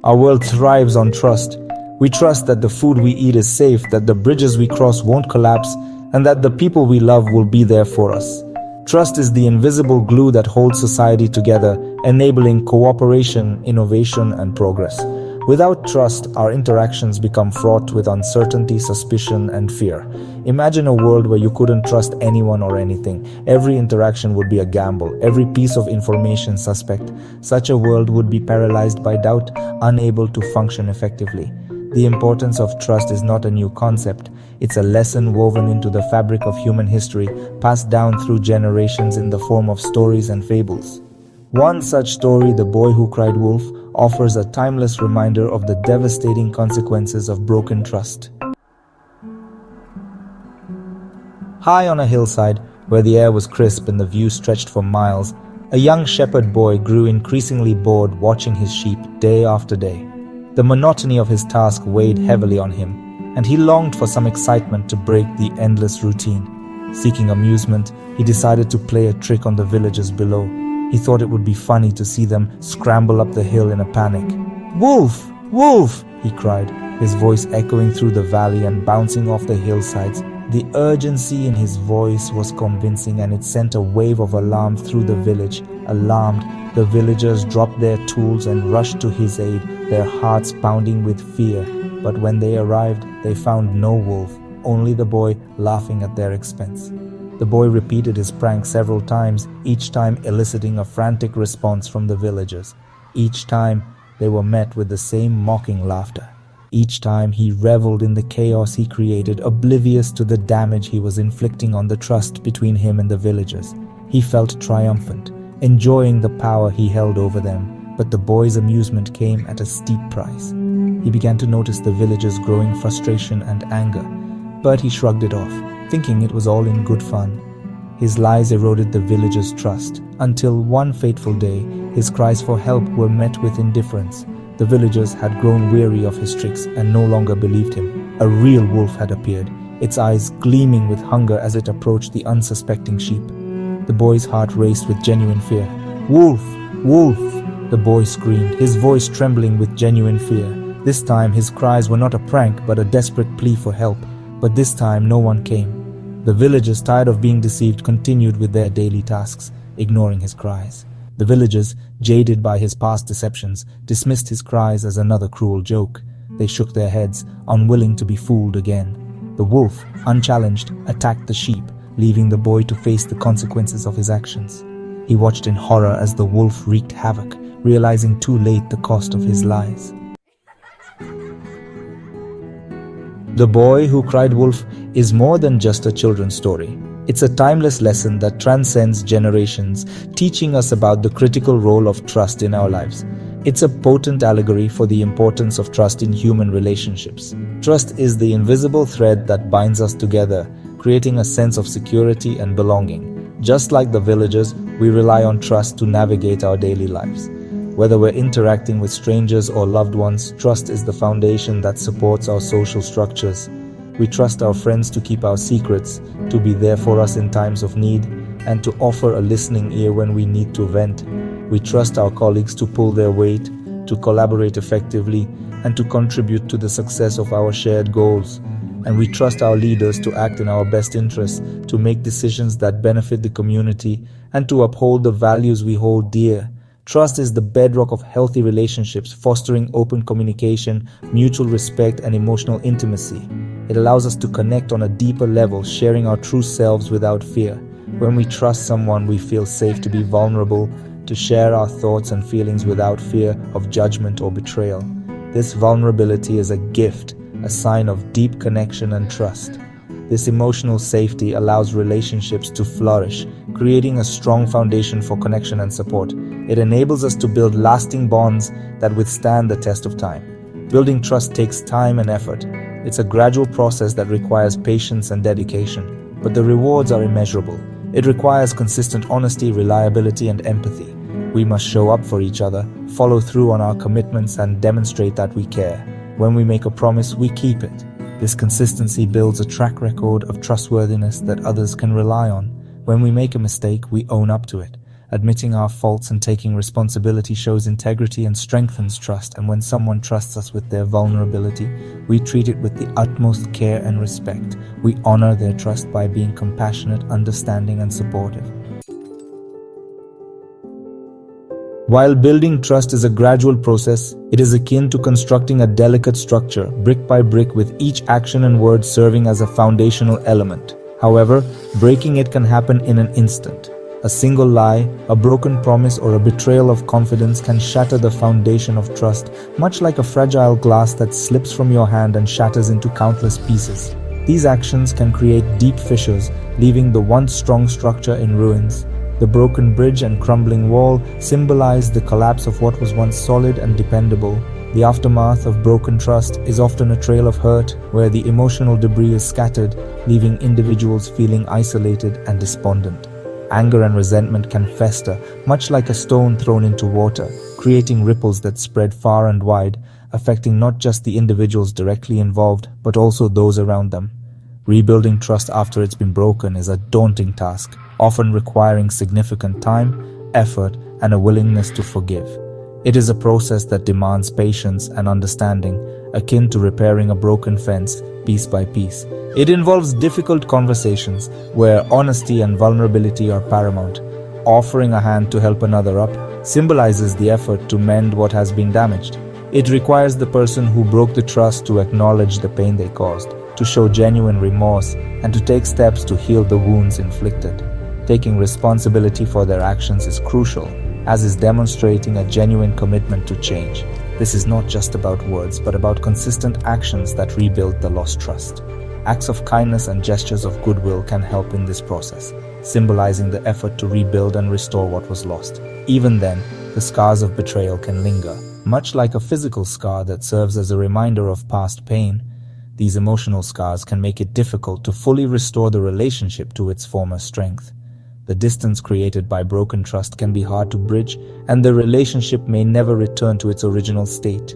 Our world thrives on trust. We trust that the food we eat is safe, that the bridges we cross won't collapse, and that the people we love will be there for us. Trust is the invisible glue that holds society together, enabling cooperation, innovation, and progress. Without trust, our interactions become fraught with uncertainty, suspicion, and fear. Imagine a world where you couldn't trust anyone or anything. Every interaction would be a gamble, every piece of information suspect. Such a world would be paralyzed by doubt, unable to function effectively. The importance of trust is not a new concept. It's a lesson woven into the fabric of human history, passed down through generations in the form of stories and fables. One such story, The Boy Who Cried Wolf, offers a timeless reminder of the devastating consequences of broken trust. High on a hillside, where the air was crisp and the view stretched for miles, a young shepherd boy grew increasingly bored watching his sheep day after day. The monotony of his task weighed heavily on him, and he longed for some excitement to break the endless routine. Seeking amusement, he decided to play a trick on the villagers below. He thought it would be funny to see them scramble up the hill in a panic. "Wolf! Wolf!" he cried, his voice echoing through the valley and bouncing off the hillsides. The urgency in his voice was convincing, and it sent a wave of alarm through the village. Alarmed, the villagers dropped their tools and rushed to his aid, their hearts pounding with fear. But when they arrived, they found no wolf, only the boy laughing at their expense. The boy repeated his prank several times, each time eliciting a frantic response from the villagers. Each time, they were met with the same mocking laughter. Each time, he reveled in the chaos he created, oblivious to the damage he was inflicting on the trust between him and the villagers. He felt triumphant, enjoying the power he held over them, but the boy's amusement came at a steep price. He began to notice the villagers' growing frustration and anger, but he shrugged it off, thinking it was all in good fun. His lies eroded the villagers' trust, until one fateful day, his cries for help were met with indifference. The villagers had grown weary of his tricks and no longer believed him. A real wolf had appeared, its eyes gleaming with hunger as it approached the unsuspecting sheep. The boy's heart raced with genuine fear. "Wolf! Wolf!" the boy screamed, his voice trembling with genuine fear. This time his cries were not a prank but a desperate plea for help. But this time no one came. The villagers, tired of being deceived, continued with their daily tasks, ignoring his cries. The villagers, jaded by his past deceptions, dismissed his cries as another cruel joke. They shook their heads, unwilling to be fooled again. The wolf, unchallenged, attacked the sheep, leaving the boy to face the consequences of his actions. He watched in horror as the wolf wreaked havoc, realizing too late the cost of his lies. The Boy Who Cried Wolf is more than just a children's story. It's a timeless lesson that transcends generations, teaching us about the critical role of trust in our lives. It's a potent allegory for the importance of trust in human relationships. Trust is the invisible thread that binds us together, creating a sense of security and belonging. Just like the villagers, we rely on trust to navigate our daily lives. Whether we're interacting with strangers or loved ones, trust is the foundation that supports our social structures. We trust our friends to keep our secrets, to be there for us in times of need, and to offer a listening ear when we need to vent. We trust our colleagues to pull their weight, to collaborate effectively, and to contribute to the success of our shared goals. And we trust our leaders to act in our best interests, to make decisions that benefit the community, and to uphold the values we hold dear. Trust is the bedrock of healthy relationships, fostering open communication, mutual respect, and emotional intimacy. It allows us to connect on a deeper level, sharing our true selves without fear. When we trust someone, we feel safe to be vulnerable, to share our thoughts and feelings without fear of judgment or betrayal. This vulnerability is a gift, a sign of deep connection and trust. This emotional safety allows relationships to flourish, creating a strong foundation for connection and support. It enables us to build lasting bonds that withstand the test of time. Building trust takes time and effort. It's a gradual process that requires patience and dedication, but the rewards are immeasurable. It requires consistent honesty, reliability, and empathy. We must show up for each other, follow through on our commitments, and demonstrate that we care. When we make a promise, we keep it. This consistency builds a track record of trustworthiness that others can rely on. When we make a mistake, we own up to it. Admitting our faults and taking responsibility shows integrity and strengthens trust, and when someone trusts us with their vulnerability, we treat it with the utmost care and respect. We honor their trust by being compassionate, understanding, and supportive. While building trust is a gradual process, it is akin to constructing a delicate structure, brick by brick, with each action and word serving as a foundational element. However, breaking it can happen in an instant. A single lie, a broken promise, or a betrayal of confidence can shatter the foundation of trust, much like a fragile glass that slips from your hand and shatters into countless pieces. These actions can create deep fissures, leaving the once strong structure in ruins. The broken bridge and crumbling wall symbolize the collapse of what was once solid and dependable. The aftermath of broken trust is often a trail of hurt, where the emotional debris is scattered, leaving individuals feeling isolated and despondent. Anger and resentment can fester, much like a stone thrown into water, creating ripples that spread far and wide, affecting not just the individuals directly involved, but also those around them. Rebuilding trust after it's been broken is a daunting task, often requiring significant time, effort, and a willingness to forgive. It is a process that demands patience and understanding, akin to repairing a broken fence piece by piece. It involves difficult conversations where honesty and vulnerability are paramount. Offering a hand to help another up symbolizes the effort to mend what has been damaged. It requires the person who broke the trust to acknowledge the pain they caused, to show genuine remorse, and to take steps to heal the wounds inflicted. Taking responsibility for their actions is crucial, as is demonstrating a genuine commitment to change. This is not just about words, but about consistent actions that rebuild the lost trust. Acts of kindness and gestures of goodwill can help in this process, symbolizing the effort to rebuild and restore what was lost. Even then, the scars of betrayal can linger, much like a physical scar that serves as a reminder of past pain. These emotional scars can make it difficult to fully restore the relationship to its former strength. The distance created by broken trust can be hard to bridge, and the relationship may never return to its original state.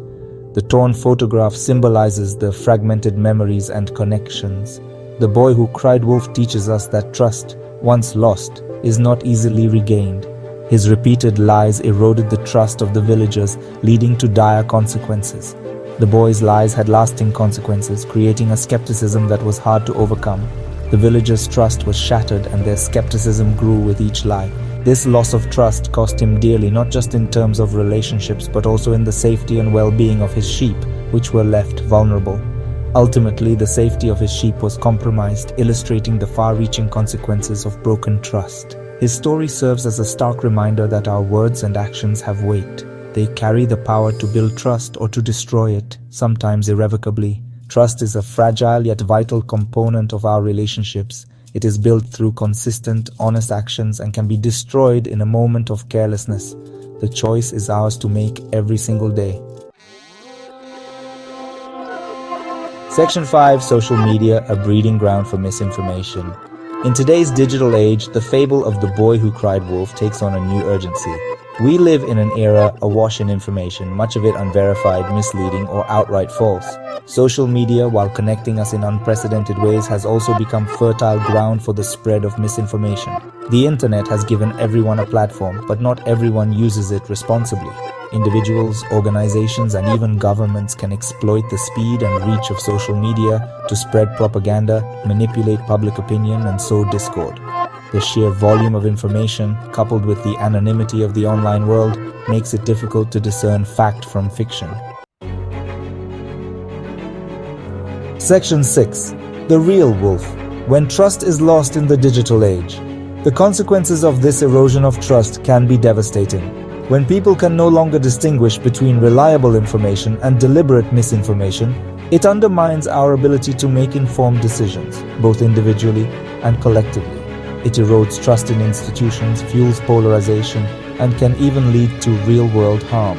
The torn photograph symbolizes the fragmented memories and connections. The boy who cried wolf teaches us that trust, once lost, is not easily regained. His repeated lies eroded the trust of the villagers, leading to dire consequences. The boy's lies had lasting consequences, creating a skepticism that was hard to overcome. The villagers' trust was shattered and their skepticism grew with each lie. This loss of trust cost him dearly, not just in terms of relationships, but also in the safety and well-being of his sheep, which were left vulnerable. Ultimately, the safety of his sheep was compromised, illustrating the far-reaching consequences of broken trust. His story serves as a stark reminder that our words and actions have weight. They carry the power to build trust or to destroy it, sometimes irrevocably. Trust is a fragile yet vital component of our relationships. It is built through consistent, honest actions and can be destroyed in a moment of carelessness. The choice is ours to make every single day. Section 5. Social media, a breeding ground for misinformation. In today's digital age, the fable of the boy who cried wolf takes on a new urgency. We live in an era awash in information, much of it unverified, misleading, or outright false. Social media, while connecting us in unprecedented ways, has also become fertile ground for the spread of misinformation. The internet has given everyone a platform, but not everyone uses it responsibly. Individuals, organizations, and even governments can exploit the speed and reach of social media to spread propaganda, manipulate public opinion, and sow discord. The sheer volume of information, coupled with the anonymity of the online world, makes it difficult to discern fact from fiction. Section 6. The real wolf. When trust is lost in the digital age. The consequences of this erosion of trust can be devastating. When people can no longer distinguish between reliable information and deliberate misinformation, it undermines our ability to make informed decisions, both individually and collectively. It erodes trust in institutions, fuels polarization, and can even lead to real-world harm.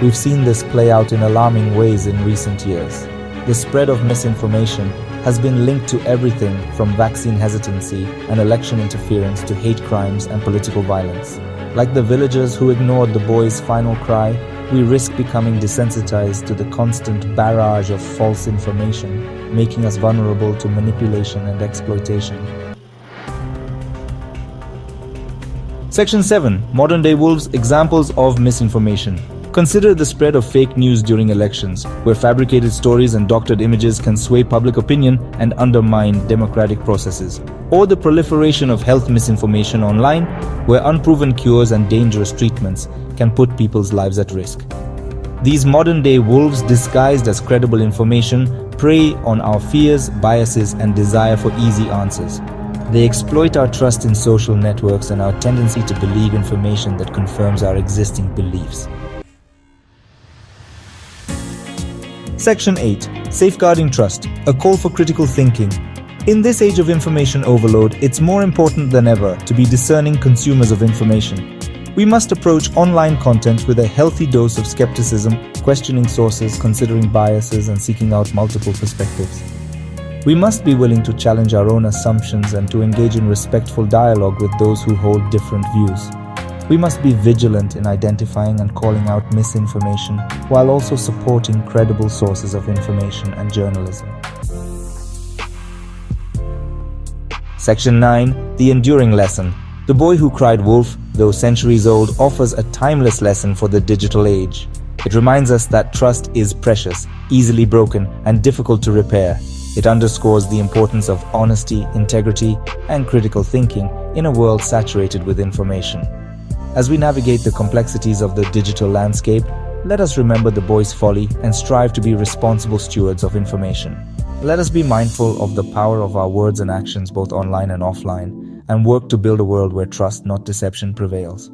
We've seen this play out in alarming ways in recent years. The spread of misinformation has been linked to everything from vaccine hesitancy and election interference to hate crimes and political violence. Like the villagers who ignored the boy's final cry, we risk becoming desensitized to the constant barrage of false information, making us vulnerable to manipulation and exploitation. Section 7. Modern-day wolves, examples of misinformation. Consider the spread of fake news during elections, where fabricated stories and doctored images can sway public opinion and undermine democratic processes. Or the proliferation of health misinformation online, where unproven cures and dangerous treatments can put people's lives at risk. These modern-day wolves, disguised as credible information, prey on our fears, biases, and desire for easy answers. They exploit our trust in social networks and our tendency to believe information that confirms our existing beliefs. Section 8. Safeguarding trust. A call for critical thinking. In this age of information overload, it's more important than ever to be discerning consumers of information. We must approach online content with a healthy dose of skepticism, questioning sources, considering biases, and seeking out multiple perspectives. We must be willing to challenge our own assumptions and to engage in respectful dialogue with those who hold different views. We must be vigilant in identifying and calling out misinformation while also supporting credible sources of information and journalism. Section 9. The enduring lesson. The Boy Who Cried Wolf, though centuries old, offers a timeless lesson for the digital age. It reminds us that trust is precious, easily broken, and difficult to repair. It underscores the importance of honesty, integrity, and critical thinking in a world saturated with information. As we navigate the complexities of the digital landscape, let us remember the boy's folly and strive to be responsible stewards of information. Let us be mindful of the power of our words and actions both online and offline, and work to build a world where trust, not deception, prevails.